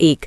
1،